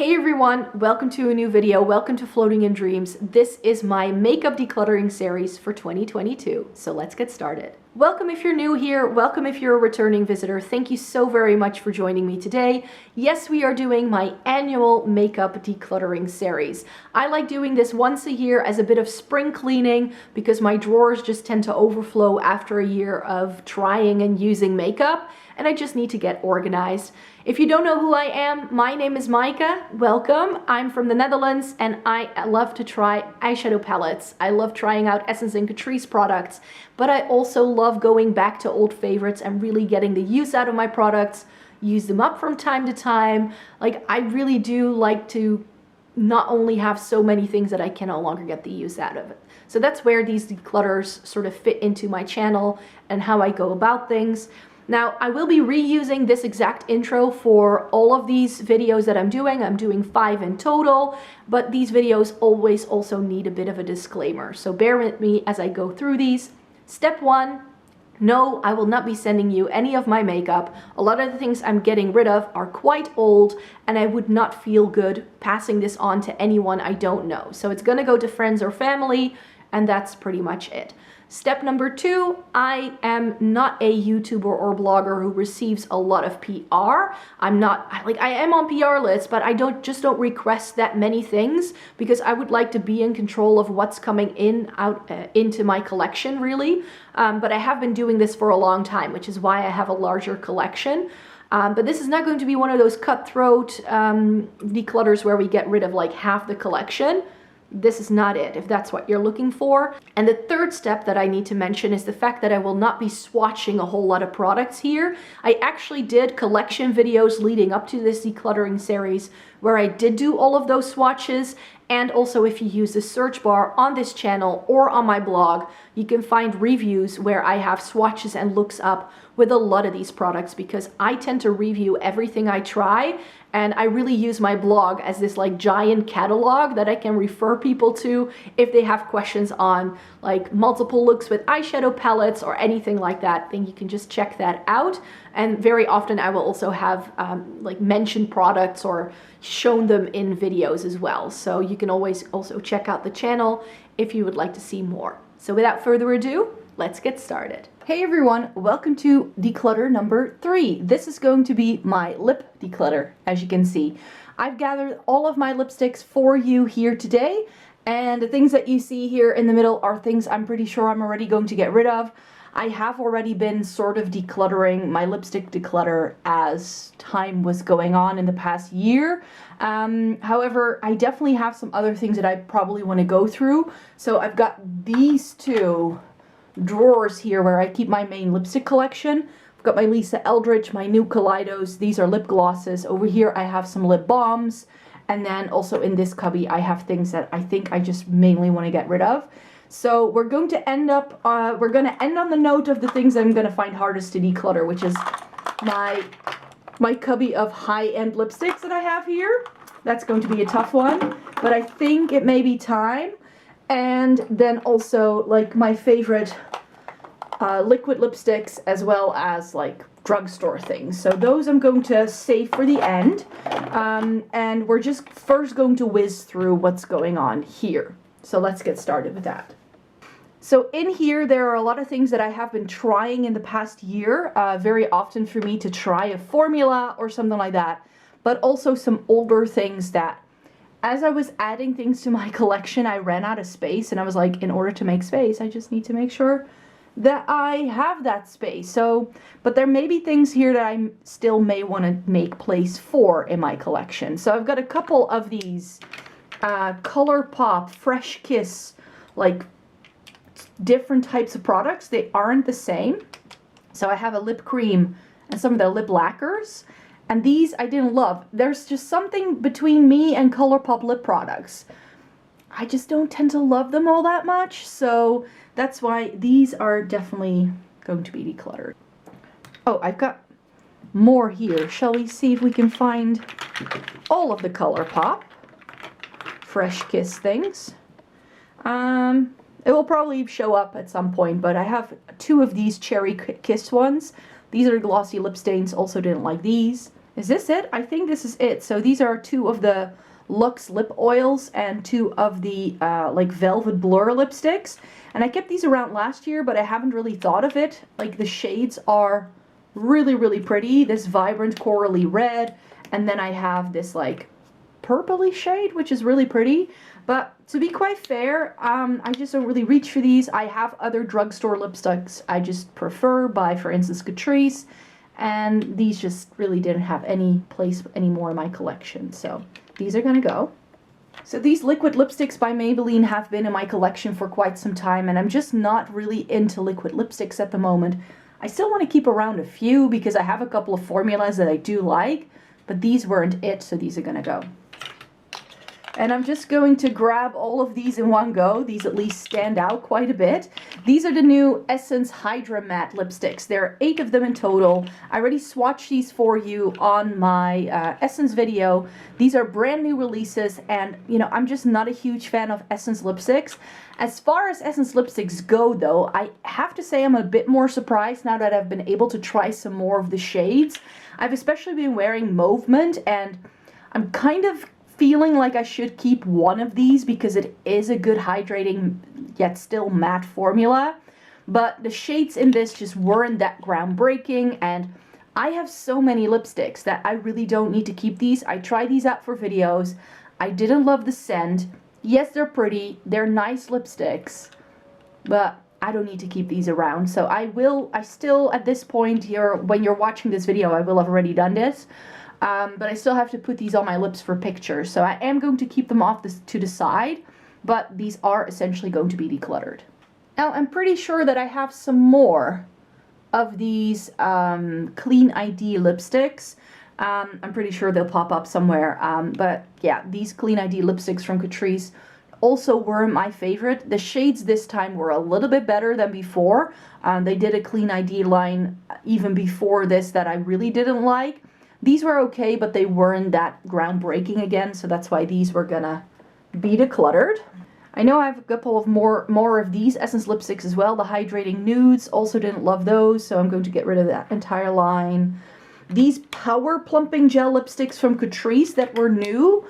Hey everyone, welcome to a new video. Welcome to Floating in Dreams. This is my makeup decluttering series for 2022. So let's get started. Welcome if you're new here. Welcome if you're a returning visitor. Thank you so very much for joining me today. Yes, we are doing my annual makeup decluttering series. I like doing this once a year as a bit of spring cleaning because my drawers just tend to overflow after a year of trying and using makeup, and I just need to get organized. If you don't know who I am, my name is Maaike. Welcome. I'm from the Netherlands and I love to try eyeshadow palettes. I love trying out Essence and Catrice products, but I also love going back to old favorites and really getting the use out of my products, use them up from time to time. Like, I really do like to not only have so many things that I can no longer get the use out of it. So that's where these declutters sort of fit into my channel and how I go about things. Now, I will be reusing this exact intro for all of these videos that I'm doing. I'm doing 5 in total, but these videos always also need a bit of a disclaimer. So bear with me as I go through these. Step 1, no, I will not be sending you any of my makeup. A lot of the things I'm getting rid of are quite old, and I would not feel good passing this on to anyone I don't know. So it's gonna go to friends or family, and that's pretty much it. Step number 2, I am not a YouTuber or blogger who receives a lot of PR. I am on PR lists, but I don't request that many things because I would like to be in control of what's coming into my collection, really. But I have been doing this for a long time, which is why I have a larger collection. But this is not going to be one of those cutthroat declutters where we get rid of like half the collection. This is not it, if that's what you're looking for. And the third step that I need to mention is the fact that I will not be swatching a whole lot of products here. I actually did collection videos leading up to this decluttering series where I did do all of those swatches. And also, if you use the search bar on this channel or on my blog, you can find reviews where I have swatches and looks up with a lot of these products because I tend to review everything I try, and I really use my blog as this like giant catalog that I can refer people to if they have questions on like multiple looks with eyeshadow palettes or anything like that. Then you can just check that out. And very often I will also have like mentioned products or shown them in videos as well. So you can always also check out the channel if you would like to see more. So without further ado, let's get started. Hey everyone, welcome to declutter number 3. This is going to be my lip declutter, as you can see. I've gathered all of my lipsticks for you here today, and the things that you see here in the middle are things I'm pretty sure I'm already going to get rid of. I have already been sort of decluttering my lipstick declutter as time was going on in the past year. However, I definitely have some other things that I probably want to go through. So I've got these two drawers here where I keep my main lipstick collection. I've got my ELDRIDGE, my new Kaleidos. These are lip glosses. Over here I have some lip balms. And then also in this cubby I have things that I think I just mainly want to get rid of. So we're going to end up, we're going to end on the note of the things I'm going to find hardest to declutter, which is my cubby of high-end lipsticks that I have here. That's going to be a tough one, but I think it may be time. And then also like my favorite liquid lipsticks as well as like drugstore things. So those I'm going to save for the end. And we're just first going to whiz through what's going on here. So let's get started with that. So in here, there are a lot of things that I have been trying in the past year, very often for me to try a formula or something like that, but also some older things that, as I was adding things to my collection, I ran out of space, and I was like, in order to make space, I just need to make sure that I have that space. So, but there may be things here that I still may want to make place for in my collection. So I've got a couple of these ColourPop Fresh Kiss, like different types of products. They aren't the same. So I have a lip cream and some of the lip lacquers, and these I didn't love. There's just something between me and ColourPop lip products. I just don't tend to love them all that much, so that's why these are definitely going to be decluttered. Oh, I've got more here. Shall we see if we can find all of the ColourPop Fresh Kiss things? It will probably show up at some point, but I have 2 of these Cherry Kiss ones. These are glossy lip stains, also didn't like these. Is this it? I think this is it. So these are 2 of the Luxe lip oils and 2 of the like Velvet Blur lipsticks. And I kept these around last year, but I haven't really thought of it. Like, the shades are really, really pretty. This vibrant corally red, and then I have this like purpley shade, which is really pretty. But to be quite fair, I just don't really reach for these. I have other drugstore lipsticks I just prefer by, for instance, Catrice, and these just really didn't have any place anymore in my collection, so these are gonna go. So these liquid lipsticks by Maybelline have been in my collection for quite some time, and I'm just not really into liquid lipsticks at the moment. I still want to keep around a few because I have a couple of formulas that I do like, but these weren't it, so these are gonna go. And I'm just going to grab all of these in one go. These at least stand out quite a bit. These are the new Essence Hydra Matte lipsticks. There are 8 of them in total. I already swatched these for you on my Essence video. These are brand new releases, and you know, I'm just not a huge fan of Essence lipsticks. As far as Essence lipsticks go though, I have to say I'm a bit more surprised now that I've been able to try some more of the shades. I've especially been wearing Mauve Mint, and I'm kind of feeling like I should keep one of these because it is a good hydrating yet still matte formula, but the shades in this just weren't that groundbreaking, and I have so many lipsticks that I really don't need to keep these. I tried these out for videos. I didn't love the scent. Yes, they're pretty, they're nice lipsticks, but I don't need to keep these around. So I still at this point here, when you're watching this video, I will have already done this. But I still have to put these on my lips for pictures. So I am going to keep them off to the side, but these are essentially going to be decluttered. Now, I'm pretty sure that I have some more of these Clean ID lipsticks. I'm pretty sure they'll pop up somewhere. But yeah, these Clean ID lipsticks from Catrice also were my favorite. The shades this time were a little bit better than before. They did a Clean ID line even before this that I really didn't like. These were okay, but they weren't that groundbreaking again, so that's why these were gonna be decluttered. I know I have a couple of more of these Essence lipsticks as well. The Hydrating Nudes, also didn't love those, so I'm going to get rid of that entire line. These Power Plumping Gel lipsticks from Catrice that were new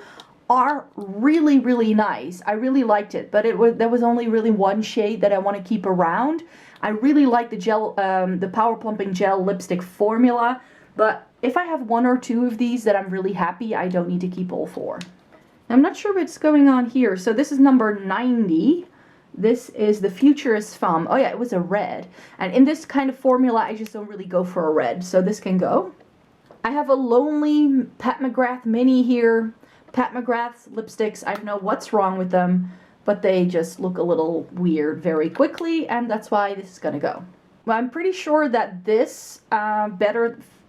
are really, really nice. I really liked it, but there was only really one shade that I want to keep around. I really like the gel, the Power Plumping Gel lipstick formula, but if I have 1 or 2 of these that I'm really happy, I don't need to keep all 4. I'm not sure what's going on here. So this is number 90. This is the Futurist Femme. Oh yeah, it was a red. And in this kind of formula, I just don't really go for a red. So this can go. I have a Lonely Pat McGrath Mini here. Pat McGrath's lipsticks, I don't know what's wrong with them, but they just look a little weird very quickly, and that's why this is gonna go. Well, I'm pretty sure that this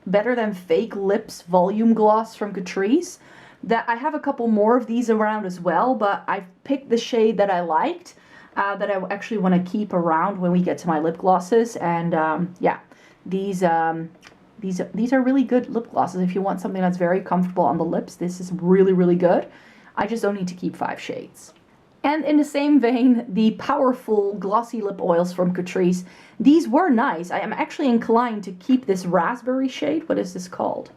Better Than Fake Lips Volume Gloss from Catrice, that I have a couple more of these around as well, but I've picked the shade that I liked, that I actually want to keep around when we get to my lip glosses. And yeah, these are really good lip glosses. If you want something that's very comfortable on the lips, this is really, really good. I just don't need to keep 5 shades. And in the same vein, the powerful glossy lip oils from Catrice. These were nice. I am actually inclined to keep this raspberry shade. What is this called?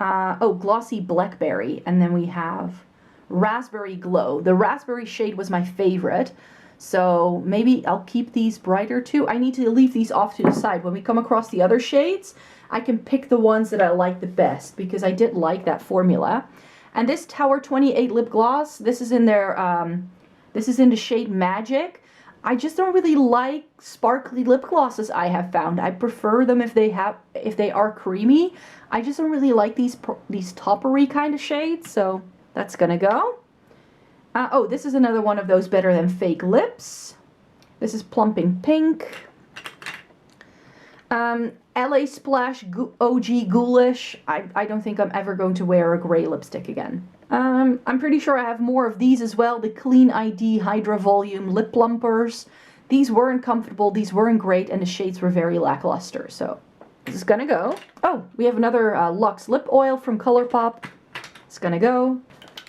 Oh, Glossy Blackberry. And then we have Raspberry Glow. The raspberry shade was my favorite. So maybe I'll keep these brighter too. I need to leave these off to the side. When we come across the other shades, I can pick the ones that I like the best, because I did like that formula. And this Tower 28 lip gloss, this is in their, this is in the shade Magic. I just don't really like sparkly lip glosses, I have found. I prefer them if they are creamy. I just don't really like these toppery kind of shades, so that's gonna go. Oh, this is another one of those Better Than Fake lips. This is Plumping Pink. LA Splash OG Ghoulish. I don't think I'm ever going to wear a gray lipstick again. I'm pretty sure I have more of these as well. The Clean ID Hydra Volume Lip Plumpers. These weren't comfortable, these weren't great, and the shades were very lackluster. So this is gonna go. Oh, we have another Luxe Lip Oil from ColourPop. It's gonna go.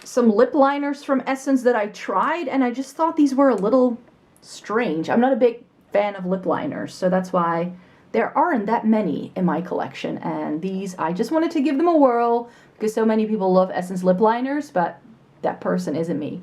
Some lip liners from Essence that I tried, and I just thought these were a little strange. I'm not a big fan of lip liners, so that's why there aren't that many in my collection, and these, I just wanted to give them a whirl because so many people love Essence lip liners, but that person isn't me.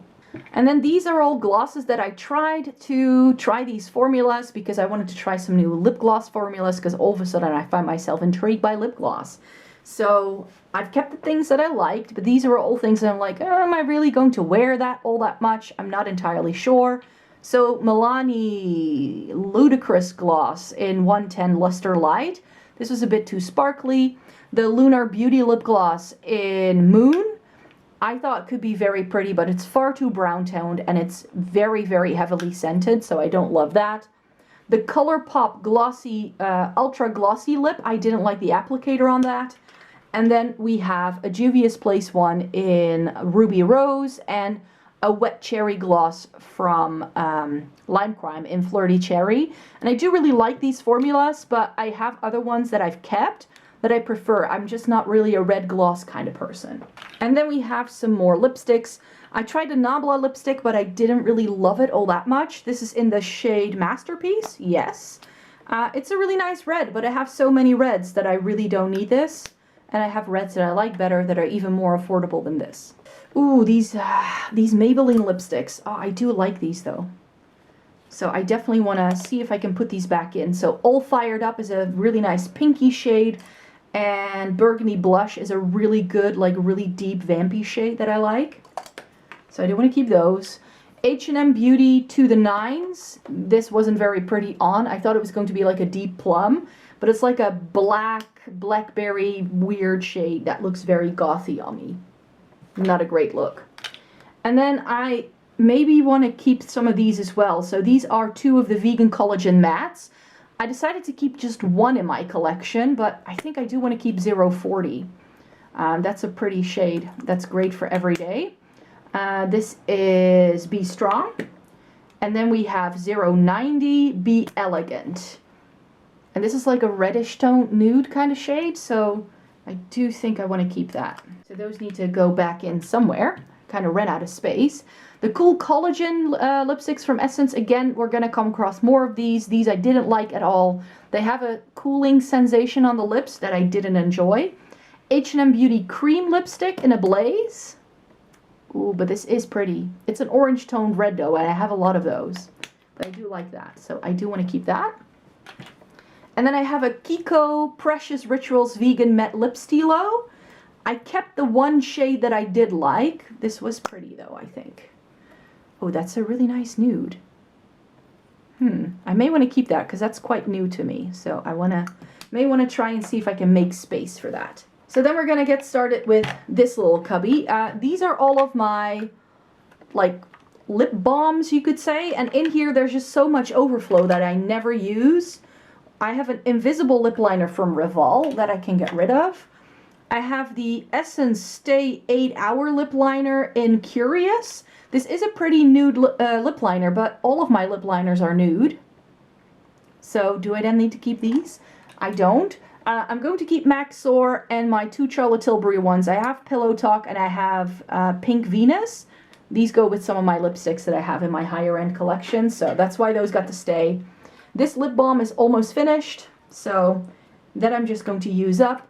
And then these are all glosses that I tried to try these formulas because I wanted to try some new lip gloss formulas, because all of a sudden I find myself intrigued by lip gloss. So I've kept the things that I liked, but these are all things that I'm like, am I really going to wear that all that much? I'm not entirely sure. So Milani Ludicrous Gloss in 110 Luster Light. This was a bit too sparkly. The Lunar Beauty Lip Gloss in Moon, I thought could be very pretty, but it's far too brown toned and it's very, very heavily scented, so I don't love that. The ColourPop Glossy, Ultra Glossy Lip, I didn't like the applicator on that. And then we have a Juvia's Place one in Ruby Rose and a Wet Cherry Gloss from Lime Crime in Flirty Cherry. And I do really like these formulas, but I have other ones that I've kept that I prefer. I'm just not really a red gloss kind of person. And then we have some more lipsticks. I tried a Nabla lipstick, but I didn't really love it all that much. This is in the shade Masterpiece, yes. It's a really nice red, but I have so many reds that I really don't need this. And I have reds that I like better that are even more affordable than this. Ooh, these Maybelline lipsticks. Oh, I do like these though. So I definitely want to see if I can put these back in. So All Fired Up is a really nice pinky shade. And Burgundy Blush is a really good, like really deep vampy shade that I like. So I do want to keep those. H&M Beauty to the Nines. This wasn't very pretty on. I thought it was going to be like a deep plum. But it's like a blackberry weird shade that looks very gothy on me. Not a great look. And then I maybe want to keep some of these as well. So these are two of the Vegan Collagen Mattes. I decided to keep just one in my collection, but I think I do want to keep 040. That's a pretty shade. That's great for every day. This is Be Strong. And then we have 090 Be Elegant. And this is like a reddish tone nude kind of shade, so I do think I want to keep that. So those need to go back in somewhere. Kind of ran out of space. The Cool Collagen lipsticks from Essence, again, we're going to come across more of these. These I didn't like at all. They have a cooling sensation on the lips that I didn't enjoy. H&M Beauty Cream Lipstick in a Blaze. Ooh, but this is pretty. It's an orange toned red though, and I have a lot of those. But I do like that, so I do want to keep that. And then I have a Kiko Precious Rituals Vegan Matte Lip Stilo. I kept the one shade that I did like. This was pretty though, I think. Oh, that's a really nice nude. I may want to keep that because that's quite new to me. So I may want to try and see if I can make space for that. So then we're going to get started with this little cubby. These are all of my, like, lip balms, you could say. And in here, there's just so much Overflow that I never use. I have an invisible lip liner from Rival that I can get rid of. I have the Essence Stay 8-Hour Lip Liner in Curious. This is a pretty nude lip liner, but all of my lip liners are nude. So do I then need to keep these? I don't. I'm going to keep Maxor and my two Charlotte Tilbury ones. I have Pillow Talk and I have Pink Venus. These go with some of my lipsticks that I have in my higher end collection, so that's why those got to stay. This lip balm is almost finished, so that I'm just going to use up.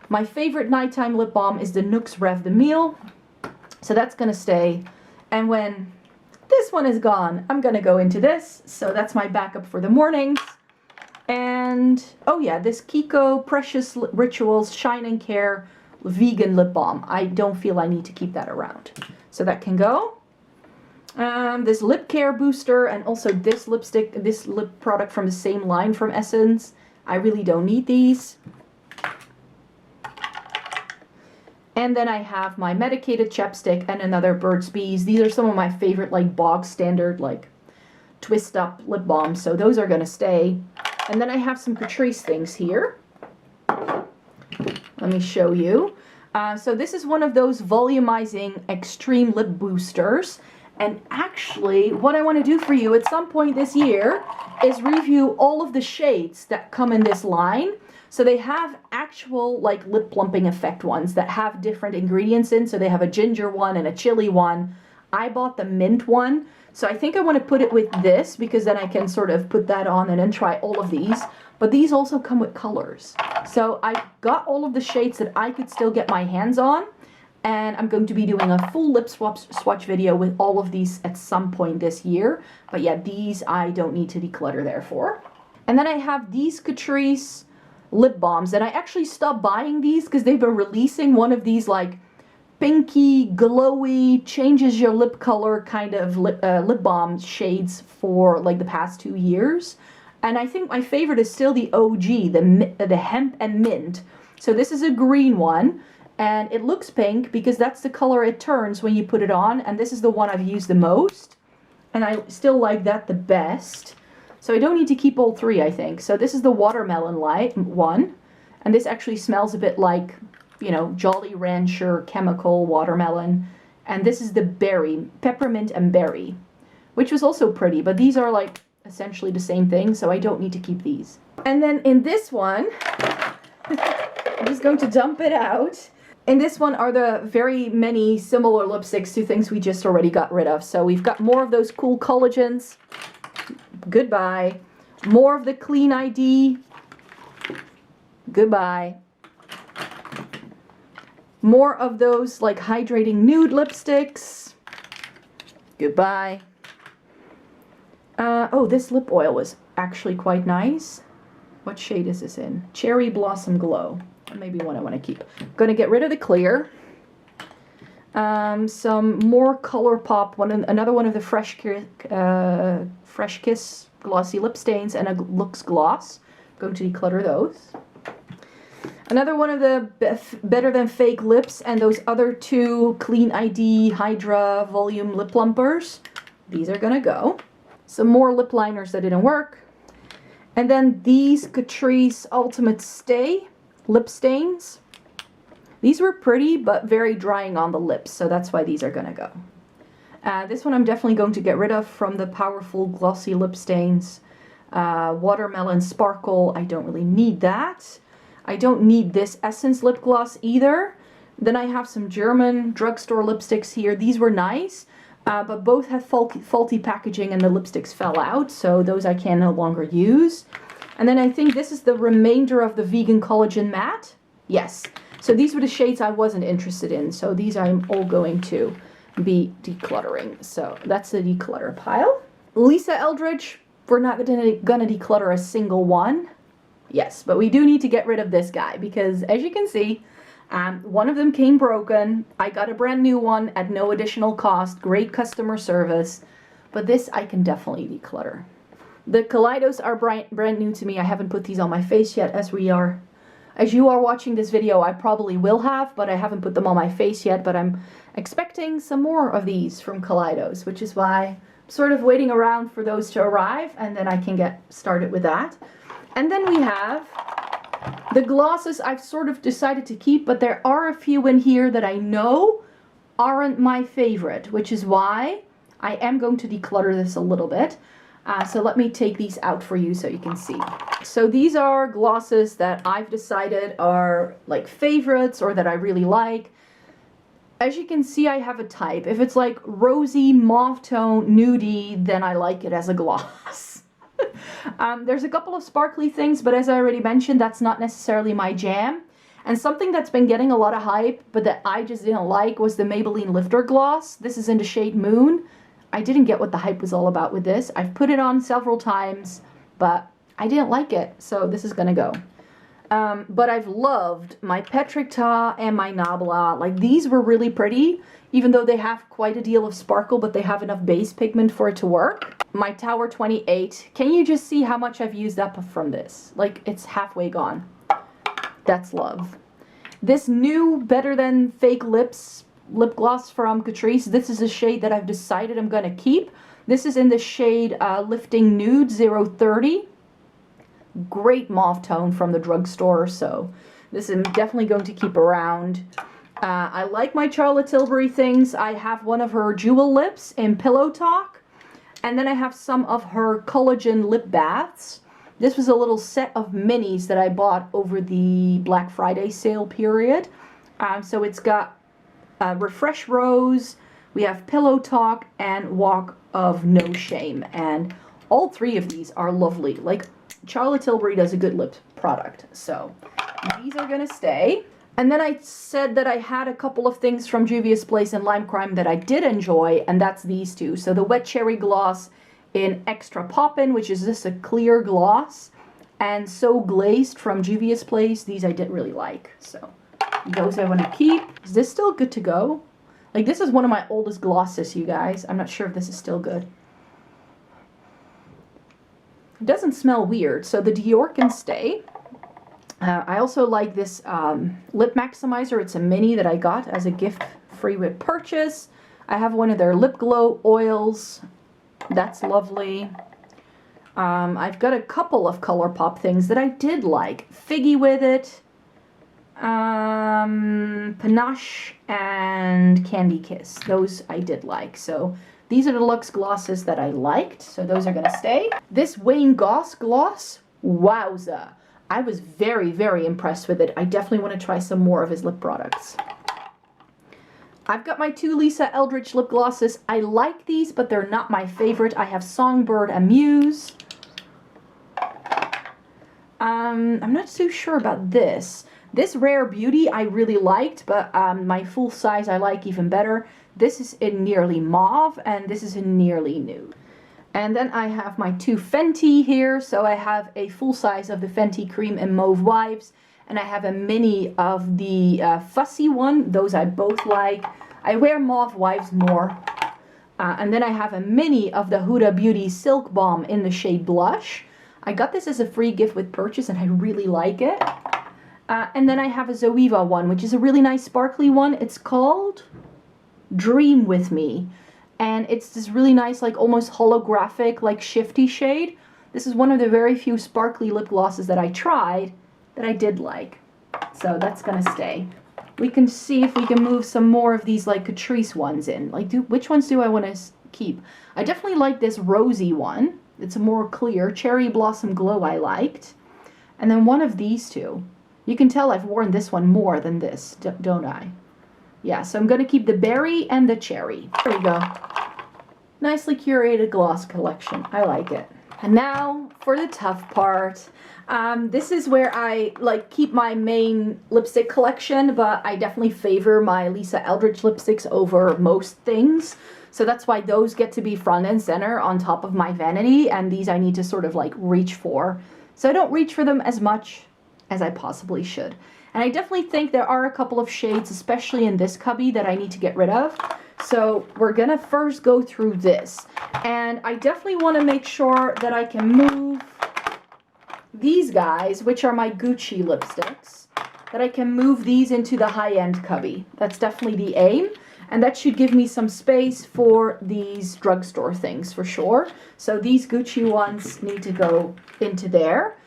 My favorite nighttime lip balm is the Nuxe Rev de Miel, so that's going to stay. And when this one is gone, I'm going to go into this, so that's my backup for the mornings. And, oh yeah, this Kiko Precious Rituals Shine and Care Vegan Lip Balm. I don't feel I need to keep that around, so that can go. This lip care booster and also this lipstick, this lip product from the same line from Essence. I really don't need these. And then I have my medicated chapstick and another Burt's Bees. These are some of my favorite, like, bog standard, like, twist up lip balms. So those are going to stay. And then I have some Catrice things here. Let me show you. So this is one of those volumizing extreme lip boosters. And actually, what I want to do for you at some point this year is review all of the shades that come in this line. So they have actual, like, lip plumping effect ones that have different ingredients in. So they have a ginger one and a chili one. I bought the mint one. So I think I want to put it with this because then I can sort of put that on and then try all of these. but these also come with colors. So I got all of the shades that I could still get my hands on, and I'm going to be doing a full lip swatch video with all of these at some point this year. But yeah, these I don't need to declutter therefore. And then I have these Catrice lip balms, and I actually stopped buying these because they've been releasing one of these like pinky, glowy, changes your lip color kind of lip balm shades for like the past 2 years. And I think my favorite is still the OG, the hemp and mint. So this is a green one, and it looks pink because that's the color it turns when you put it on, and this is the one I've used the most, and I still like that the best. So I don't need to keep all three, I think. So this is the watermelon light one, and this actually smells a bit like, you know, Jolly Rancher chemical watermelon. And this is the berry, peppermint and berry, which was also pretty, but these are like essentially the same thing, so I don't need to keep these. And then in this one, I'm just going to dump it out. In this one are the very many similar lipsticks to things we just already got rid of. So we've got more of those cool collagens. Goodbye. More of the Clean ID. Goodbye. More of those like hydrating nude lipsticks. Goodbye. Oh, this lip oil was actually quite nice. What shade is this in? Cherry Blossom Glow. Maybe one I want to keep. Gonna get rid of the clear. Some more ColourPop. Another one of the Fresh Kiss glossy lip stains and a Lux Gloss. Going to declutter those. Another one of the Better Than Fake lips and those other two Clean ID Hydra Volume lip plumpers. These are gonna go. Some more lip liners that didn't work. And then these Catrice Ultimate Stay lip stains. These were pretty, but very drying on the lips, so that's why these are gonna go. This one I'm definitely going to get rid of from the powerful glossy lip stains. Watermelon Sparkle, I don't really need that. I don't need this Essence lip gloss either. Then I have some German drugstore lipsticks here. These were nice, but both had faulty packaging and the lipsticks fell out, so those I can no longer use. And then I think this is the remainder of the Vegan Collagen Matte. Yes. So these were the shades I wasn't interested in. So these I'm all going to be decluttering. So that's the declutter pile. Lisa Eldridge, we're not gonna declutter a single one. Yes, but we do need to get rid of this guy because as you can see, one of them came broken. I got a brand new one at no additional cost. Great customer service. But this I can definitely declutter. The Kaleidos are brand new to me. I haven't put these on my face yet as you are watching this video. I probably will have, but I haven't put them on my face yet. But I'm expecting some more of these from Kaleidos, which is why I'm sort of waiting around for those to arrive, and then I can get started with that. And then we have the glosses I've sort of decided to keep, but there are a few in here that I know aren't my favorite, which is why I am going to declutter this a little bit. So let me take these out for you so you can see. So these are glosses that I've decided are like favorites or that I really like. As you can see, I have a type. If it's like rosy, mauve tone, nudie, then I like it as a gloss. There's a couple of sparkly things, but as I already mentioned, that's not necessarily my jam. And something that's been getting a lot of hype, but that I just didn't like, was the Maybelline Lifter Gloss. This is in the shade Moon. I didn't get what the hype was all about with this. I've put it on several times, but I didn't like it, so this is gonna go. But I've loved my Patrick Ta and my Nabla. Like, these were really pretty, even though they have quite a deal of sparkle, but they have enough base pigment for it to work. My Tower 28. Can you just see how much I've used up from this? Like, it's halfway gone. That's love. This new Better Than Fake lip gloss from Catrice. This is a shade that I've decided I'm gonna keep. This is in the shade Lifting Nude 030. Great mauve tone from the drugstore, so this I'm definitely going to keep around. I like my Charlotte Tilbury things. I have one of her Jewel Lips in Pillow Talk, and then I have some of her collagen lip baths. This was a little set of minis that I bought over the Black Friday sale period. So it's got Refresh Rose, we have Pillow Talk, and Walk of No Shame. And all three of these are lovely. Like, Charlotte Tilbury does a good lip product. So these are gonna stay. And then I said that I had a couple of things from Juvia's Place and Lime Crime that I did enjoy, and that's these two. So the Wet Cherry Gloss in Extra Poppin', which is just a clear gloss, and So Glazed from Juvia's Place. These I did really like. So those I want to keep. Is this still good to go? Like, this is one of my oldest glosses, you guys. I'm not sure if this is still good. It doesn't smell weird, so the Dior can stay. I also like this lip maximizer. It's a mini that I got as a gift free with purchase. I have one of their lip glow oils. That's lovely. I've got a couple of ColourPop things that I did like. Figgy with it. Panache and Candy Kiss. Those I did like. So these are the luxe glosses that I liked. So those are going to stay. This Wayne Goss gloss, wowza. I was very, very impressed with it. I definitely want to try some more of his lip products. I've got my two Lisa Eldridge lip glosses. I like these, but they're not my favorite. I have Songbird and Muse. I'm not too sure about this. This Rare Beauty I really liked, but my full size I like even better. This is in Nearly Mauve, and this is in Nearly Nude. And then I have my two Fenty here. So I have a full size of the Fenty Cream and Mauve Wives, and I have a mini of the Fussy one. Those I both like. I wear Mauve Wives more. And then I have a mini of the Huda Beauty Silk Balm in the shade Blush. I got this as a free gift with purchase, and I really like it. And then I have a Zoeva one, which is a really nice sparkly one. It's called Dream With Me. And it's this really nice, like almost holographic, like shifty shade. This is one of the very few sparkly lip glosses that I tried that I did like. So that's gonna stay. We can see if we can move some more of these like Catrice ones in. Like, which ones do I want to keep? I definitely like this rosy one. It's a more clear Cherry Blossom Glow I liked. And then one of these two. You can tell I've worn this one more than this, don't I? Yeah, so I'm going to keep the berry and the cherry. There we go. Nicely curated gloss collection. I like it. And now for the tough part. This is where I like keep my main lipstick collection, but I definitely favor my Lisa Eldridge lipsticks over most things. So that's why those get to be front and center on top of my vanity, and these I need to sort of like reach for. So I don't reach for them as much as I possibly should. And I definitely think there are a couple of shades, especially in this cubby, that I need to get rid of. So we're gonna first go through this. And I definitely want to make sure that I can move these guys, which are my Gucci lipsticks, that I can move these into the high-end cubby. That's definitely the aim. And that should give me some space for these drugstore things for sure. So these Gucci ones need to go into there.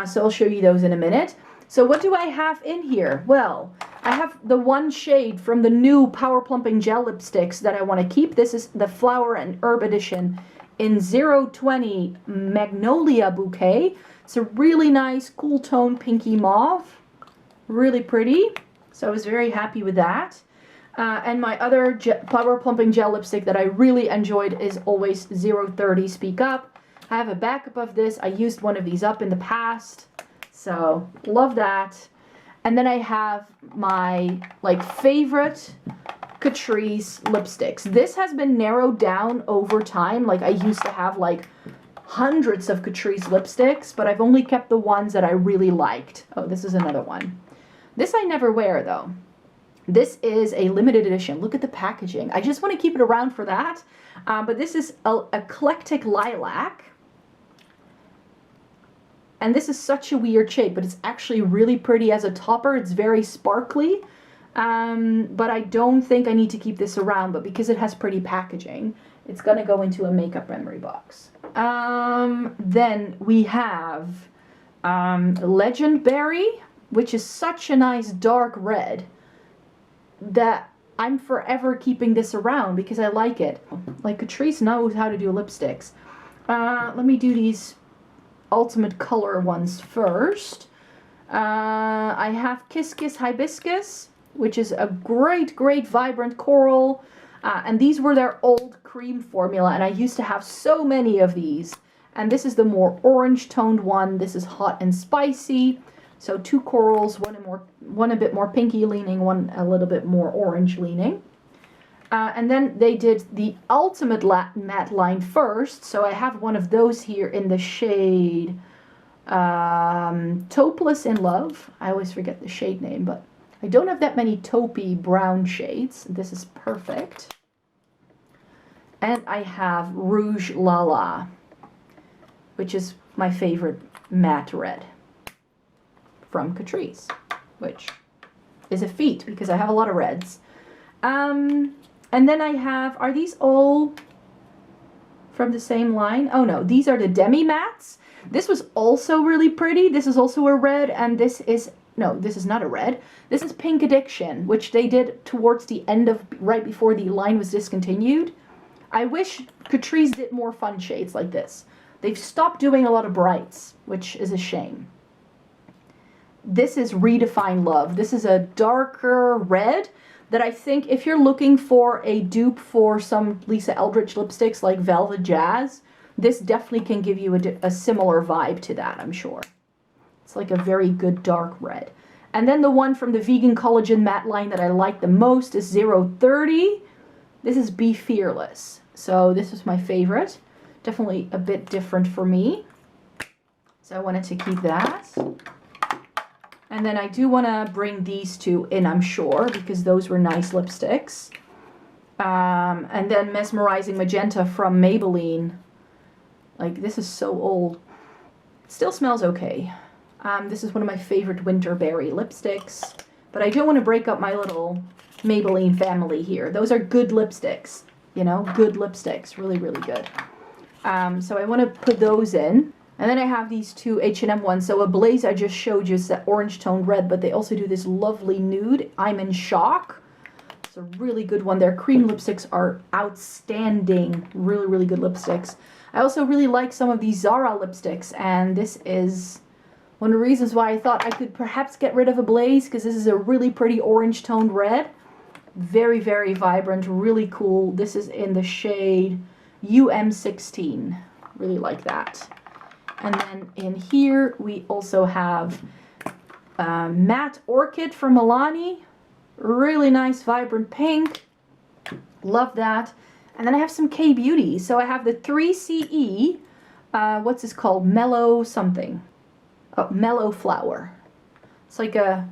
So I'll show you those in a minute. So what do I have in here? Well, I have the one shade from the new Power Plumping Gel lipsticks that I want to keep. This is the Flower and Herb edition in 020 Magnolia Bouquet. It's a really nice cool tone pinky mauve. Really pretty. So I was very happy with that. And my other Power Plumping Gel lipstick that I really enjoyed is always 030 Speak Up. I have a backup of this. I used one of these up in the past. So, love that. And then I have my, like, favorite Catrice lipsticks. This has been narrowed down over time. Like, I used to have, like, hundreds of Catrice lipsticks, but I've only kept the ones that I really liked. Oh, this is another one. This I never wear, though. This is a limited edition. Look at the packaging. I just want to keep it around for that. But this is Eclectic Lilac. And this is such a weird shade, but it's actually really pretty as a topper. It's very sparkly. But I don't think I need to keep this around. But because it has pretty packaging, it's going to go into a makeup memory box. Then we have Legendberry, which is such a nice dark red that I'm forever keeping this around because I like it. Like, Catrice knows how to do lipsticks. Let me do these Ultimate Color ones first. I have Kiss Kiss Hibiscus, which is a great vibrant coral. And these were their old cream formula, and I used to have so many of these. And this is the more orange toned one. This is hot and spicy. So 2 corals, one a bit more pinky leaning, one a little bit more orange leaning. And then they did the ultimate matte line first. So I have one of those here in the shade Taupeless in Love. I always forget the shade name, but I don't have that many taupey brown shades. This is perfect. And I have Rouge La La, which is my favorite matte red from Catrice, which is a feat because I have a lot of reds. And then I have, are these all from the same line? Oh no, these are the Demi Mattes. This was also really pretty. This is also a red, and this is, no, this is not a red. This is Pink Addiction, which they did towards the end of, right before the line was discontinued. I wish Catrice did more fun shades like this. They've stopped doing a lot of brights, which is a shame. This is Redefine Love. This is a darker red that I think if you're looking for a dupe for some Lisa Eldridge lipsticks like Velvet Jazz, this definitely can give you a similar vibe to that, I'm sure. It's like a very good dark red. And then the one from the Vegan Collagen matte line that I like the most is 030. This is Be Fearless. So this is my favorite. Definitely a bit different for me. So I wanted to keep that. And then I do want to bring these two in, I'm sure, because those were nice lipsticks. And then Mesmerizing Magenta from Maybelline. Like, this is so old. It still smells okay. This is one of my favorite winter berry lipsticks. But I don't want to break up my little Maybelline family here. Those are good lipsticks. You know, good lipsticks. Really, really good. So I want to put those in. And then I have these two H&M ones. So Ablaze I just showed you is that orange toned red, but they also do this lovely nude. I'm in Shock. It's a really good one. Their cream lipsticks are outstanding. Really, really good lipsticks. I also really like some of these Zara lipsticks, and this is one of the reasons why I thought I could perhaps get rid of Ablaze, because this is a really pretty orange toned red. Very, very vibrant, really cool. This is in the shade UM16. Really like that. And then in here we also have Matte Orchid from Milani. Really nice vibrant pink. Love that. And then I have some K-Beauty. So I have the 3CE, what's this called? Mellow something. Oh, Mellow Flower. It's like a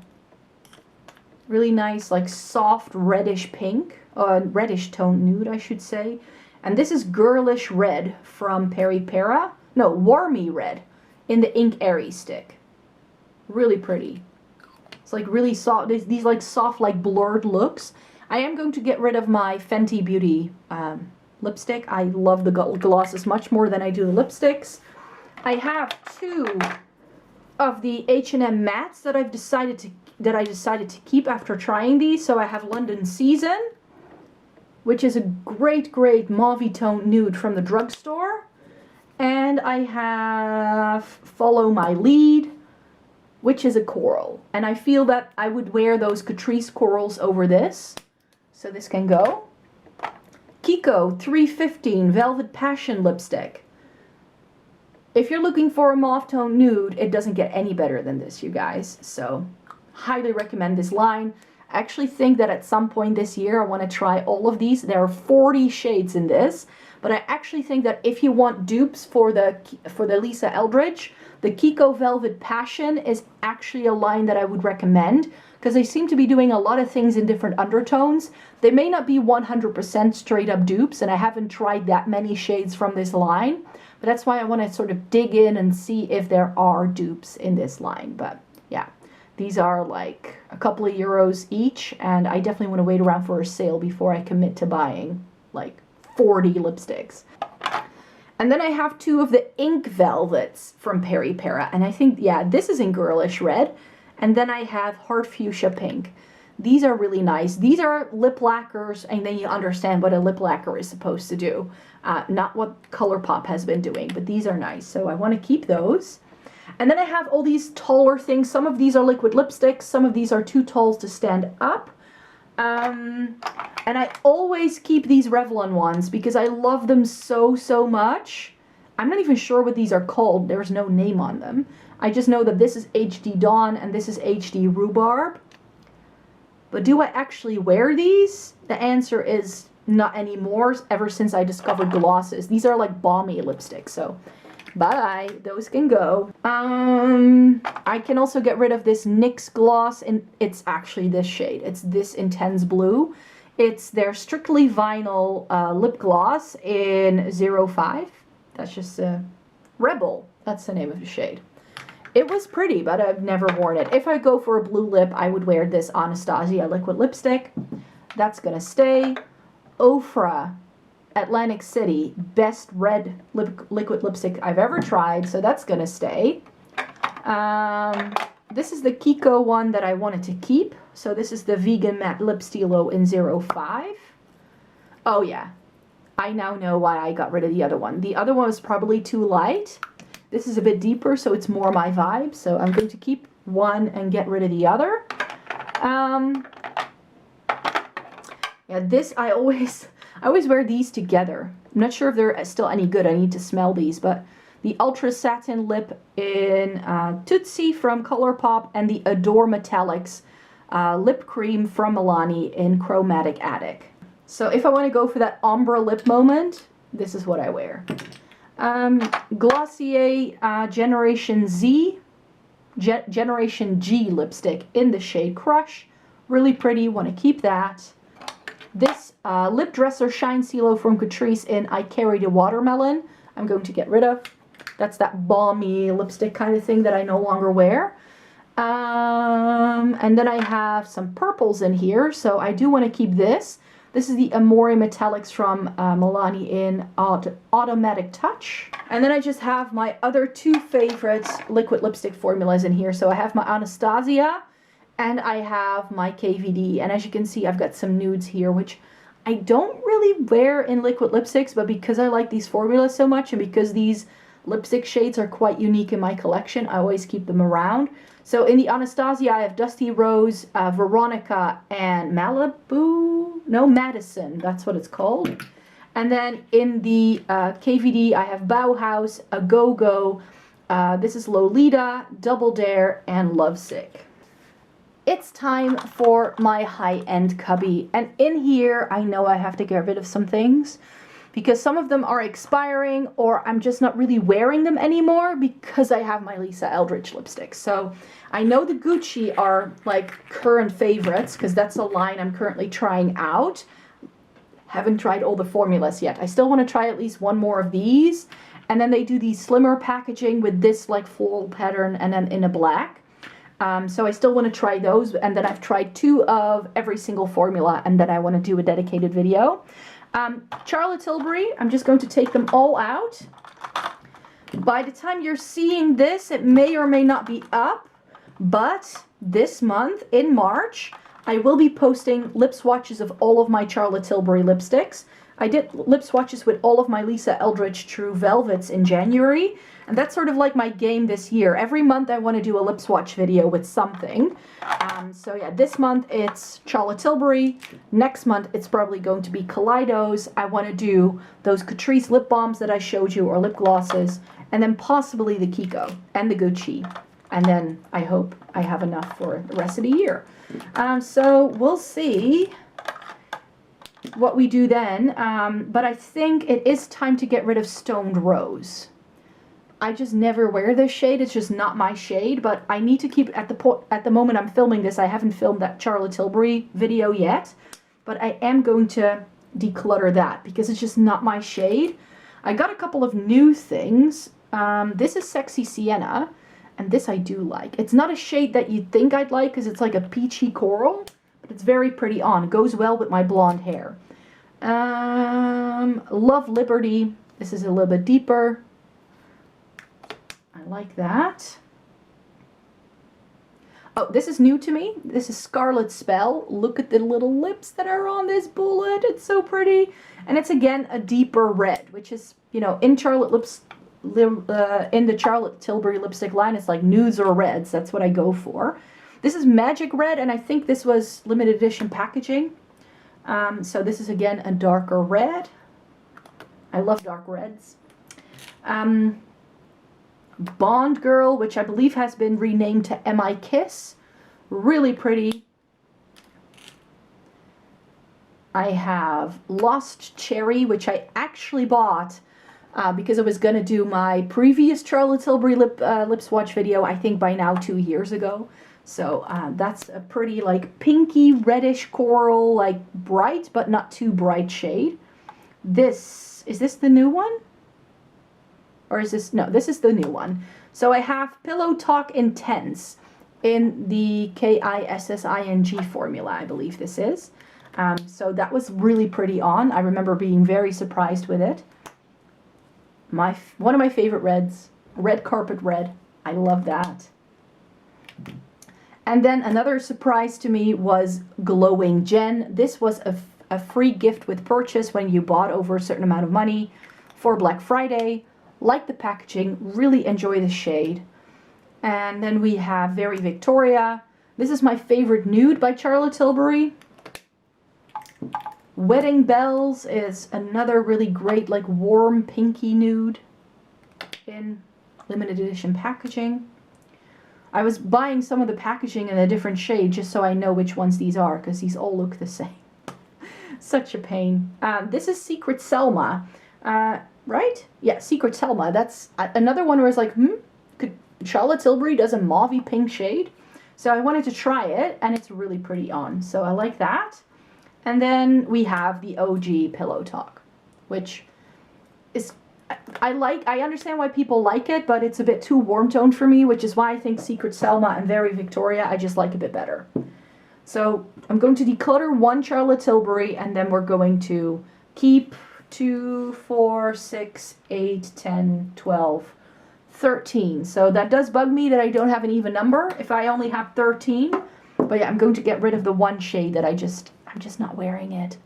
really nice, like soft reddish pink. Reddish tone nude, I should say. And this is Girlish Red from Pera. No, Warmy Red in the Ink Airy stick. Really pretty. It's like really soft. These like soft, like blurred looks. I am going to get rid of my Fenty Beauty lipstick. I love the glosses much more than I do the lipsticks. I have two of the H&M mattes that I decided to keep after trying these. So I have London Season, which is a great, great mauve tone nude from the Drugstore. And I have Follow My Lead, which is a coral. And I feel that I would wear those Catrice corals over this. So this can go. Kiko 315 Velvet Passion Lipstick. If you're looking for a mauve tone nude, it doesn't get any better than this, you guys. So highly recommend this line. I actually think that at some point this year I want to try all of these. There are 40 shades in this. But I actually think that if you want dupes for the Lisa Eldridge, the Kiko Velvet Passion is actually a line that I would recommend, because they seem to be doing a lot of things in different undertones. They may not be 100% straight up dupes, and I haven't tried that many shades from this line, but that's why I want to sort of dig in and see if there are dupes in this line. But yeah, these are like a couple of euros each, and I definitely want to wait around for a sale before I commit to buying like 40 lipsticks. And then I have two of the Ink Velvets from Pera. And I think, yeah, this is in Girlish Red. And then I have Heart Fuchsia Pink. These are really nice. These are lip lacquers, and then you understand what a lip lacquer is supposed to do. Not what ColourPop has been doing, but these are nice. So I want to keep those. And then I have all these taller things. Some of these are liquid lipsticks. Some of these are too tall to stand up. And I always keep these Revlon ones because I love them so, so much. I'm not even sure what these are called. There's no name on them. I just know that this is HD Dawn and this is HD Rhubarb. But do I actually wear these? The answer is not anymore, ever since I discovered glosses. These are like balmy lipsticks, so bye, those can go. I can also get rid of this NYX gloss, and it's actually this shade. It's this intense blue. It's their Strictly Vinyl lip gloss in 05. That's just Rebel. That's the name of the shade. It was pretty, but I've never worn it. If I go for a blue lip, I would wear this Anastasia liquid lipstick. That's gonna stay. Ofra Atlantic City, best red liquid lipstick I've ever tried, so that's gonna stay. This is the Kiko one that I wanted to keep. So this is the Vegan Matte Lip Stilo in 05. Oh yeah, I now know why I got rid of the other one. The other one was probably too light. This is a bit deeper, so it's more my vibe. So I'm going to keep one and get rid of the other. Yeah, this I always wear these together. I'm not sure if they're still any good. I need to smell these, but the Ultra Satin Lip in Tootsie from ColourPop and the Adore Metallics Lip Cream from Milani in Chromatic Attic. So if I want to go for that ombre lip moment, this is what I wear. Glossier Generation G lipstick in the shade Crush. Really pretty, want to keep that. This Lip Dresser Shine Silo from Catrice in I Carry the Watermelon, I'm going to get rid of. That's that balmy lipstick kind of thing that I no longer wear. And then I have some purples in here, so I do want to keep this. This is the Amore Metallics from Milani in Automatic Touch. And then I just have my other two favorite liquid lipstick formulas in here. So I have my Anastasia and I have my KVD. And as you can see, I've got some nudes here, which I don't really wear in liquid lipsticks, but because I like these formulas so much and because these lipstick shades are quite unique in my collection, I always keep them around. So in the Anastasia, I have Dusty Rose, Veronica, and Madison, that's what it's called. And then in the KVD, I have Bauhaus, A Go-Go, this is Lolita, Double Dare, and Lovesick. It's time for my high-end cubby. And in here, I know I have to get rid of some things because some of them are expiring or I'm just not really wearing them anymore because I have my Lisa Eldridge lipsticks. So I know the Gucci are like current favorites because that's a line I'm currently trying out. Haven't tried all the formulas yet. I still want to try at least one more of these. And then they do the slimmer packaging with this like floral pattern and then in a black. So I still want to try those, and then I've tried 2 of every single formula, and then I want to do a dedicated video. Charlotte Tilbury, I'm just going to take them all out. By the time you're seeing this, it may or may not be up, but this month, in March, I will be posting lip swatches of all of my Charlotte Tilbury lipsticks. I did lip swatches with all of my Lisa Eldridge True Velvets in January, and that's sort of like my game this year. Every month I want to do a lip swatch video with something. So yeah, this month it's Charlotte Tilbury. Next month it's probably going to be Kaleidos. I want to do those Catrice lip balms that I showed you, or lip glosses, and then possibly the Kiko and the Gucci. And then I hope I have enough for the rest of the year. So we'll see what we do then, but I think it is time to get rid of Stoned Rose. I just never wear this shade. It's just not my shade, but I need to keep at the moment I'm filming this. I haven't filmed that Charlotte Tilbury video yet, but I am going to declutter that because it's just not my shade. I got a couple of new things. This is Sexy Sienna, and this I do like. It's not a shade that you'd think I'd like because it's like a peachy coral, but it's very pretty on. It goes well with my blonde hair. Love Liberty. This is a little bit deeper. I like that. Oh, this is new to me. This is Scarlet Spell. Look at the little lips that are on this bullet. It's so pretty. And it's again a deeper red, which is, you know, in the Charlotte Tilbury lipstick line, it's like nudes or reds. That's what I go for. This is Magic Red, and I think this was limited edition packaging. So this is again a darker red. I love dark reds. Bond Girl, which I believe has been renamed to M.I. Kiss. Really pretty. I have Lost Cherry, which I actually bought because I was going to do my previous Charlotte Tilbury lip swatch video, I think by now 2 years ago. So that's a pretty like pinky reddish coral, like bright but not too bright shade. Is this the new one? Or is this, no, this is the new one. So I have Pillow Talk Intense in the KISSING formula, I believe this is. So that was really pretty on. I remember being very surprised with it. One of my favorite reds, Red Carpet Red. I love that. And then another surprise to me was Glowing Gen. This was a free gift with purchase when you bought over a certain amount of money for Black Friday. Like the packaging, really enjoy the shade. And then we have Very Victoria. This is my favorite nude by Charlotte Tilbury. Wedding Bells is another really great like warm pinky nude in limited edition packaging. I was buying some of the packaging in a different shade just so I know which ones these are, because these all look the same. Such a pain. This is Secret Selma, right? Yeah, Secret Selma. That's another one where it's like, could Charlotte Tilbury does a mauvey pink shade? So I wanted to try it, and it's really pretty on. So I like that. And then we have the OG Pillow Talk, which is, I understand why people like it, but it's a bit too warm toned for me, which is why I think Secret Selma and Very Victoria I just like a bit better. So I'm going to declutter one Charlotte Tilbury, and then we're going to keep 2, 4, 6, 8, 10, 12, 13. So that does bug me that I don't have an even number if I only have 13. But yeah, I'm going to get rid of the one shade that I'm just not wearing it.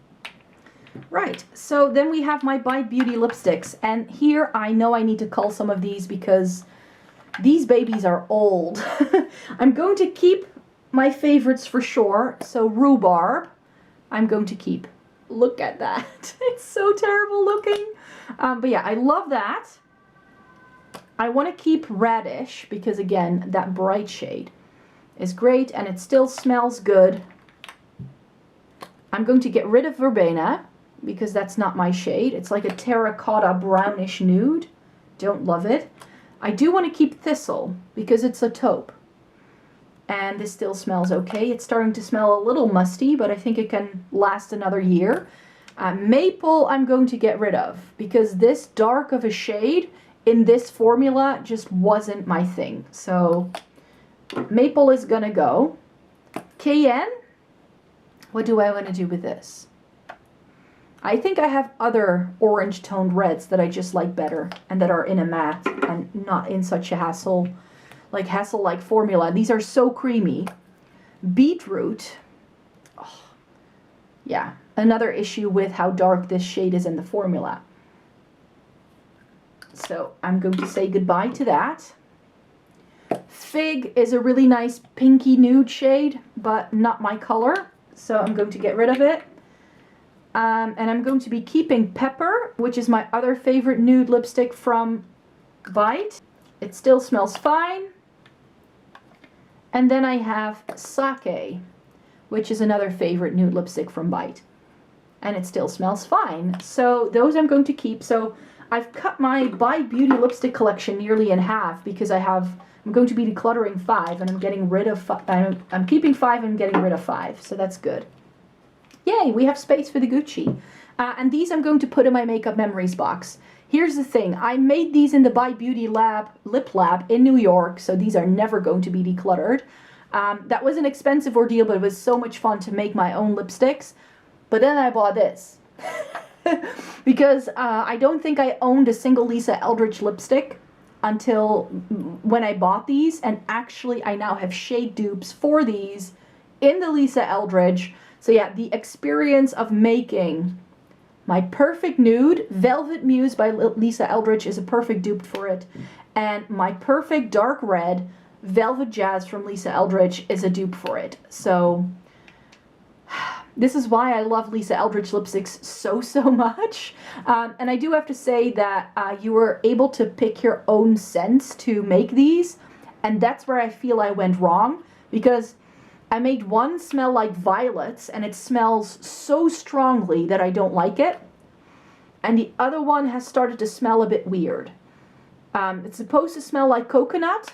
Right, so then we have my Bite Beauty lipsticks, and here I know I need to cull some of these because these babies are old. I'm going to keep my favorites for sure. So Rhubarb, I'm going to keep. Look at that. It's so terrible looking. But yeah, I love that. I want to keep Radish because, again, that bright shade is great and it still smells good. I'm going to get rid of Verbena because that's not my shade. It's like a terracotta brownish nude. Don't love it. I do want to keep Thistle because it's a taupe. And this still smells okay. It's starting to smell a little musty, but I think it can last another year. Maple I'm going to get rid of because this dark of a shade in this formula just wasn't my thing. So Maple is gonna go. Cayenne, what do I want to do with this? I think I have other orange toned reds that I just like better and that are in a matte and not in such a hassle-like formula. These are so creamy. Beetroot, oh, yeah, another issue with how dark this shade is in the formula. So I'm going to say goodbye to that. Fig is a really nice pinky nude shade, but not my color. So I'm going to get rid of it. And I'm going to be keeping Pepper, which is my other favorite nude lipstick from Bite. It still smells fine. And then I have Sake, which is another favorite nude lipstick from Bite. And it still smells fine. So those I'm going to keep. So I've cut my Bite Beauty lipstick collection nearly in half because I'm going to be decluttering 5 and I'm getting rid of I'm keeping 5 and getting rid of 5. So that's good. Yay, we have space for the Gucci. And these I'm going to put in my Makeup Memories box. Here's the thing, I made these in the Bite Beauty Lip Lab in New York, so these are never going to be decluttered. That was an expensive ordeal, but it was so much fun to make my own lipsticks. But then I bought this. Because I don't think I owned a single Lisa Eldridge lipstick until when I bought these, and actually I now have shade dupes for these in the Lisa Eldridge. So yeah, the experience of making my perfect nude, Velvet Muse by Lisa Eldridge is a perfect dupe for it. And my perfect dark red, Velvet Jazz from Lisa Eldridge is a dupe for it. So This is why I love Lisa Eldridge lipsticks so much. And I do have to say that you were able to pick your own scents to make these. And that's where I feel I went wrong. Because I made one smell like violets and it smells so strongly that I don't like it. And the other one has started to smell a bit weird. It's supposed to smell like coconut,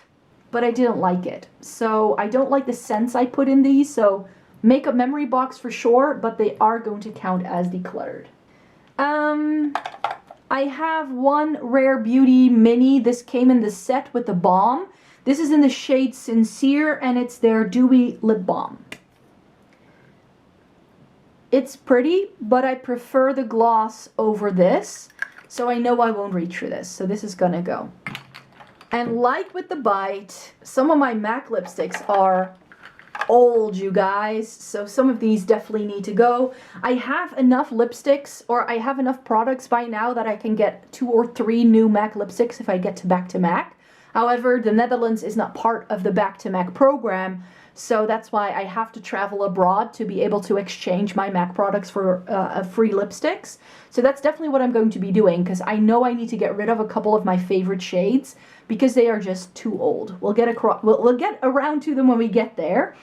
but I didn't like it. So I don't like the scents I put in these. So makeup memory box for sure, but they are going to count as decluttered. I have one Rare Beauty mini. This came in the set with the balm. This is in the shade Sincere, and it's their Dewy Lip Balm. It's pretty, but I prefer the gloss over this, so I know I won't reach for this, so this is gonna go. And like with the Bite, some of my MAC lipsticks are old, you guys, so some of these definitely need to go. I have enough lipsticks, or I have enough products by now that I can get 2 or 3 new MAC lipsticks if I get to back to MAC. However, the Netherlands is not part of the back to MAC program, so that's why I have to travel abroad to be able to exchange my MAC products for free lipsticks. So that's definitely what I'm going to be doing, because I know I need to get rid of a couple of my favorite shades because they are just too old. We'll get around to them when we get there.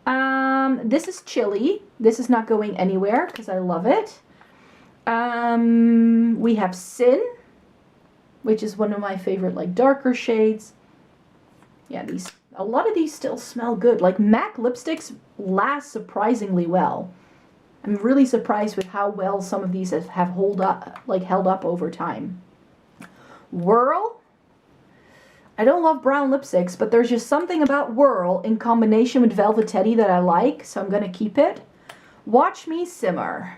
This is Chili. This is not going anywhere because I love it. We have Sin, which is one of my favorite like darker shades. Yeah, a lot of these still smell good. Like MAC lipsticks last surprisingly well. I'm really surprised with how well some of these have held up over time. Whirl. I don't love brown lipsticks, but there's just something about Whirl in combination with Velvetetti that I like, so I'm gonna keep it. Watch Me Simmer.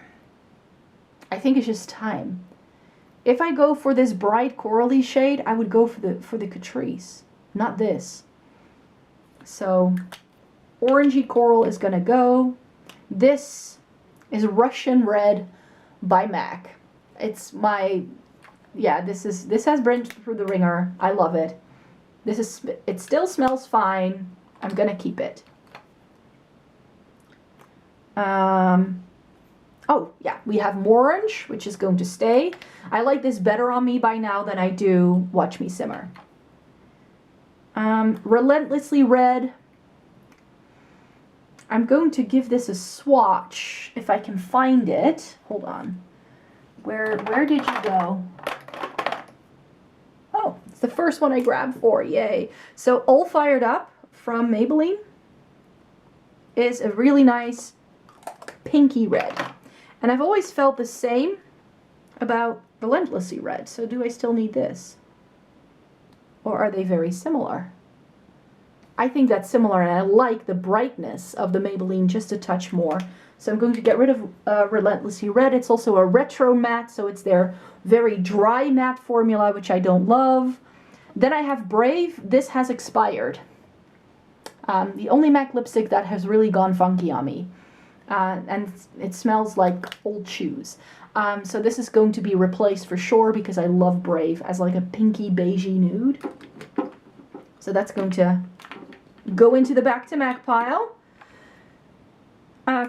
I think it's just time. If I go for this bright corally shade, I would go for the Catrice, not this. So, orangey coral is gonna go. This is Russian Red by MAC. It's my, yeah, this has been through the ringer. I love it. It still smells fine. I'm gonna keep it. Oh, yeah, we have Morange, which is going to stay. I like this better on me by now than I do Watch Me Simmer. Relentlessly Red. I'm going to give this a swatch if I can find it. Hold on. Where did you go? Oh, it's the first one I grabbed for. Yay. So All Fired Up from Maybelline is a really nice pinky red. And I've always felt the same about Relentlessly Red. So do I still need this? Or are they very similar? I think that's similar, and I like the brightness of the Maybelline just a touch more. So I'm going to get rid of Relentlessly Red. It's also a retro matte, so it's their very dry matte formula, which I don't love. Then I have Brave. This has expired. The only MAC lipstick that has really gone funky on me. And it smells like old shoes. So this is going to be replaced for sure because I love Brave as like a pinky beigey nude. So that's going to go into the back to MAC pile.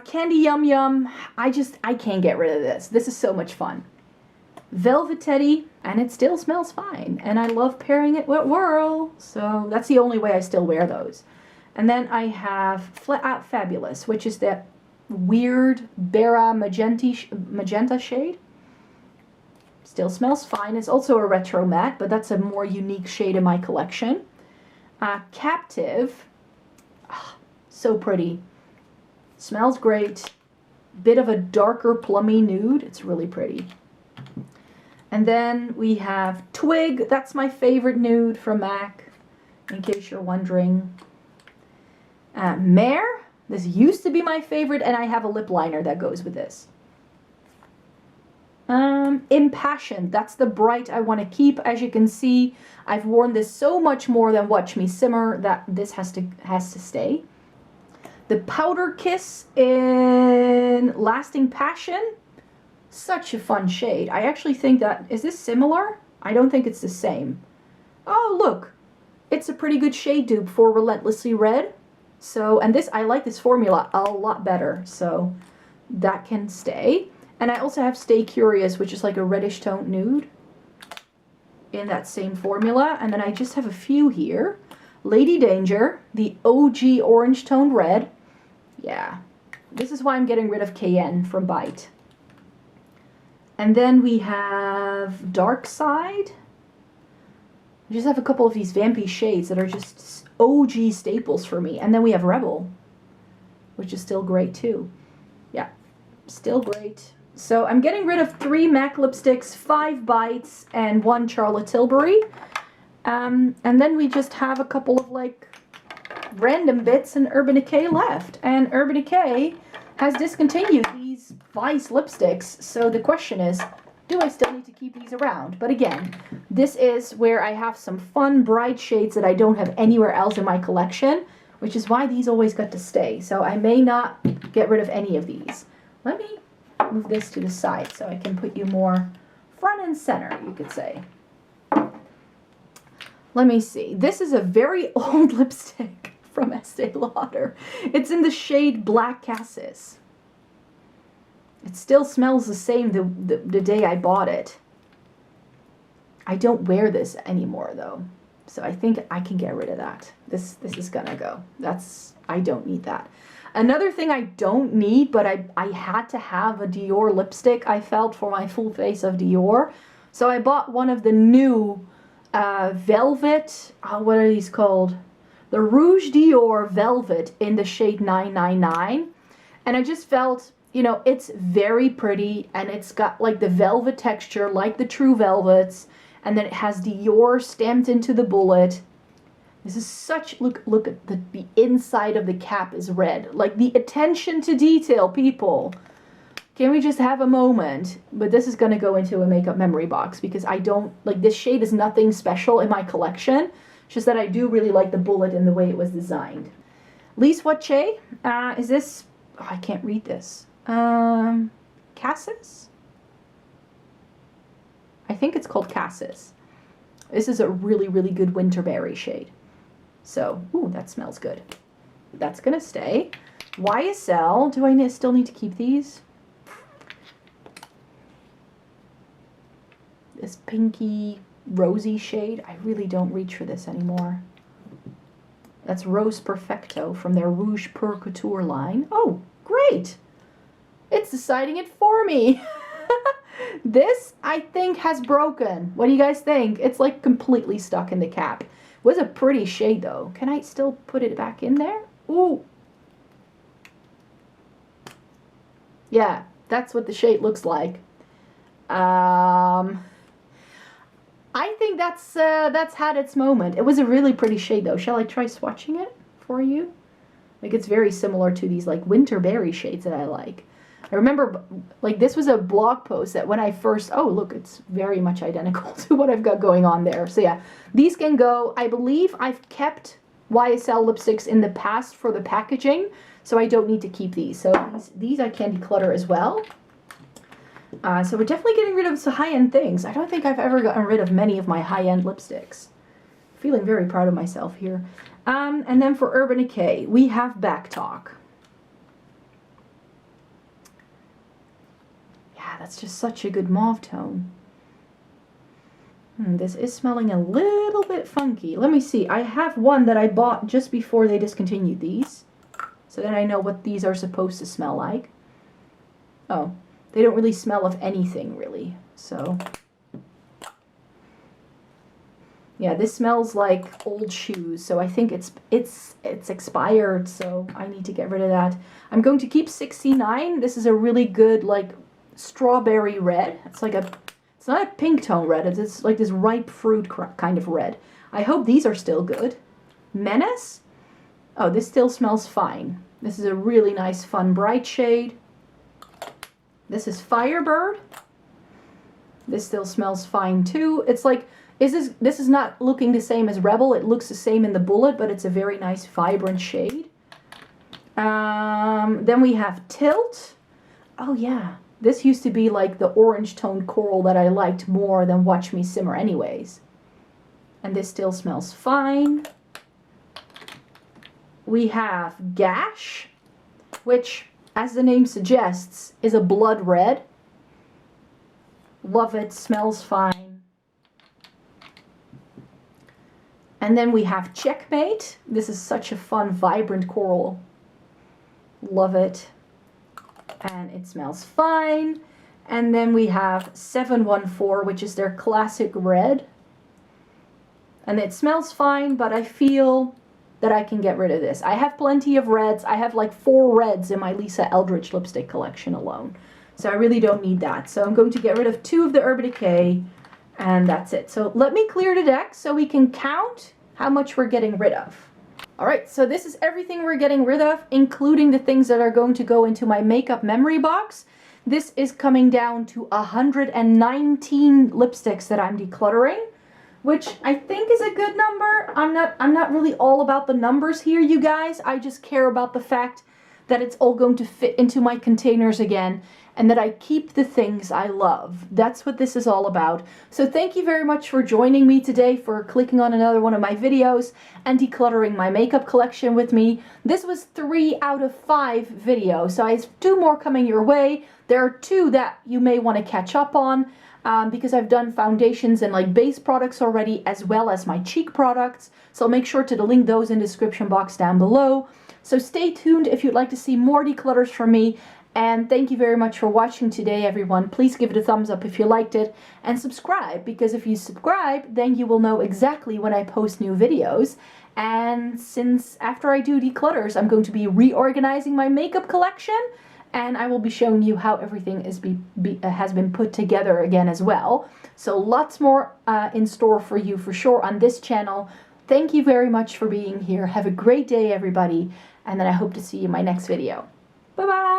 Candy Yum Yum. I can't get rid of this. This is so much fun. Velvetetti, and it still smells fine. And I love pairing it with Whirl. So that's the only way I still wear those. And then I have Flat Out Fabulous, which is that weird Pera magenta shade. Still smells fine. It's also a retro matte, but that's a more unique shade in my collection. Captive. Oh, so pretty. Smells great. Bit of a darker plummy nude. It's really pretty. And then we have Twig. That's my favorite nude from MAC, in case you're wondering. Mare. This used to be my favorite, and I have a lip liner that goes with this. Impassioned. That's the bright I want to keep. As you can see, I've worn this so much more than Watch Me Simmer that this has to stay. The Powder Kiss in Lasting Passion. Such a fun shade. I actually think that, is this similar? I don't think it's the same. Oh, look. It's a pretty good shade dupe for Relentlessly Red. So, and this, I like this formula a lot better. So, that can stay. And I also have Stay Curious, which is like a reddish toned nude in that same formula. And then I just have a few here. Lady Danger, the OG orange toned red. Yeah, this is why I'm getting rid of Cayenne from Bite. And then we have Dark Side. I just have a couple of these vampy shades that are just OG staples for me. And then we have Rebel, which is still great too. Yeah, still great. So I'm getting rid of 3 MAC lipsticks, 5 Bites, and 1 Charlotte Tilbury. And then we just have a couple of like random bits and Urban Decay left. And Urban Decay has discontinued these Vice lipsticks. So the question is, do I still need to keep these around? But again, this is where I have some fun, bright shades that I don't have anywhere else in my collection, which is why these always got to stay. So I may not get rid of any of these. Let me move this to the side so I can put you more front and center, you could say. Let me see. This is a very old lipstick from Estee Lauder. It's in the shade Black Cassis. It still smells the same the day I bought it. I don't wear this anymore though. So I think I can get rid of that. This is gonna go. I don't need that. Another thing I don't need, but I had to have a Dior lipstick, I felt, for my full face of Dior. So I bought one of the new Velvet, what are these called? The Rouge Dior Velvet in the shade 999. And I just felt, you know, it's very pretty and it's got like the velvet texture like the true velvets. And then it has Dior stamped into the bullet. This is such, look at the inside of the cap is red. Like the attention to detail, people. Can we just have a moment? But this is going to go into a makeup memory box because I don't, like this shade is nothing special in my collection. It's just that I do really like the bullet and the way it was designed. Lise Wachee, is this, oh, I can't read this. Cassis? I think it's called Cassis. This is a really, really good winterberry shade. So, ooh, that smells good. That's gonna stay. YSL, do I still need to keep these? This pinky, rosy shade, I really don't reach for this anymore. That's Rose Perfecto from their Rouge Pur Couture line. Oh, great! It's deciding it for me! This, I think, has broken. What do you guys think? It's like completely stuck in the cap. It was a pretty shade though. Can I still put it back in there? Ooh. Yeah, that's what the shade looks like. I think that's had its moment. It was a really pretty shade though. Shall I try swatching it for you? Like it's very similar to these like winterberry shades that I like. I remember, like, this was a blog post that when I first, oh, look, it's very much identical to what I've got going on there. So, yeah, these can go. I believe I've kept YSL lipsticks in the past for the packaging, so I don't need to keep these. So, these I can declutter as well. So, we're definitely getting rid of some high-end things. I don't think I've ever gotten rid of many of my high-end lipsticks. Feeling very proud of myself here. And then for Urban Decay, we have Back Talk. That's just such a good mauve tone. This is smelling a little bit funky. Let me see. I have one that I bought just before they discontinued these. So then I know what these are supposed to smell like. Oh, they don't really smell of anything, really. So, yeah, this smells like old shoes. So I think it's expired, so I need to get rid of that. I'm going to keep 69. This is a really good, like, strawberry red. It's like it's not a pink tone red, it's like this ripe fruit kind of red. I hope these are still good. Menace? Oh, this still smells fine. This is a really nice, fun, bright shade. This is Firebird. This still smells fine too. It's like, this is not looking the same as Rebel. It looks the same in the bullet, but it's a very nice, vibrant shade. Then we have Tilt. Oh yeah. This used to be like the orange toned coral that I liked more than Watch Me Simmer anyways. And this still smells fine. We have Gash, which as the name suggests, is a blood red. Love it, smells fine. And then we have Checkmate. This is such a fun, vibrant coral. Love it. And it smells fine. And then we have 714, which is their classic red. And it smells fine, but I feel that I can get rid of this. I have plenty of reds. I have like 4 reds in my Lisa Eldridge lipstick collection alone. So I really don't need that. So I'm going to get rid of 2 of the Urban Decay, and that's it. So let me clear the deck so we can count how much we're getting rid of. Alright, so this is everything we're getting rid of, including the things that are going to go into my makeup memory box. This is coming down to 119 lipsticks that I'm decluttering, which I think is a good number. I'm not really all about the numbers here, you guys. I just care about the fact that it's all going to fit into my containers again, and that I keep the things I love. That's what this is all about. So thank you very much for joining me today, for clicking on another one of my videos and decluttering my makeup collection with me. This was 3 out of 5 videos, so I have 2 more coming your way. There are 2 that you may want to catch up on, because I've done foundations and like base products already, as well as my cheek products. So I'll make sure to link those in the description box down below. So stay tuned if you'd like to see more declutters from me. And thank you very much for watching today, everyone. Please give it a thumbs up if you liked it, and subscribe, because if you subscribe, then you will know exactly when I post new videos. And since after I do declutters, I'm going to be reorganizing my makeup collection, and I will be showing you how everything is has been put together again as well. So lots more in store for you for sure on this channel. Thank you very much for being here. Have a great day, everybody, and then I hope to see you in my next video. Bye-bye!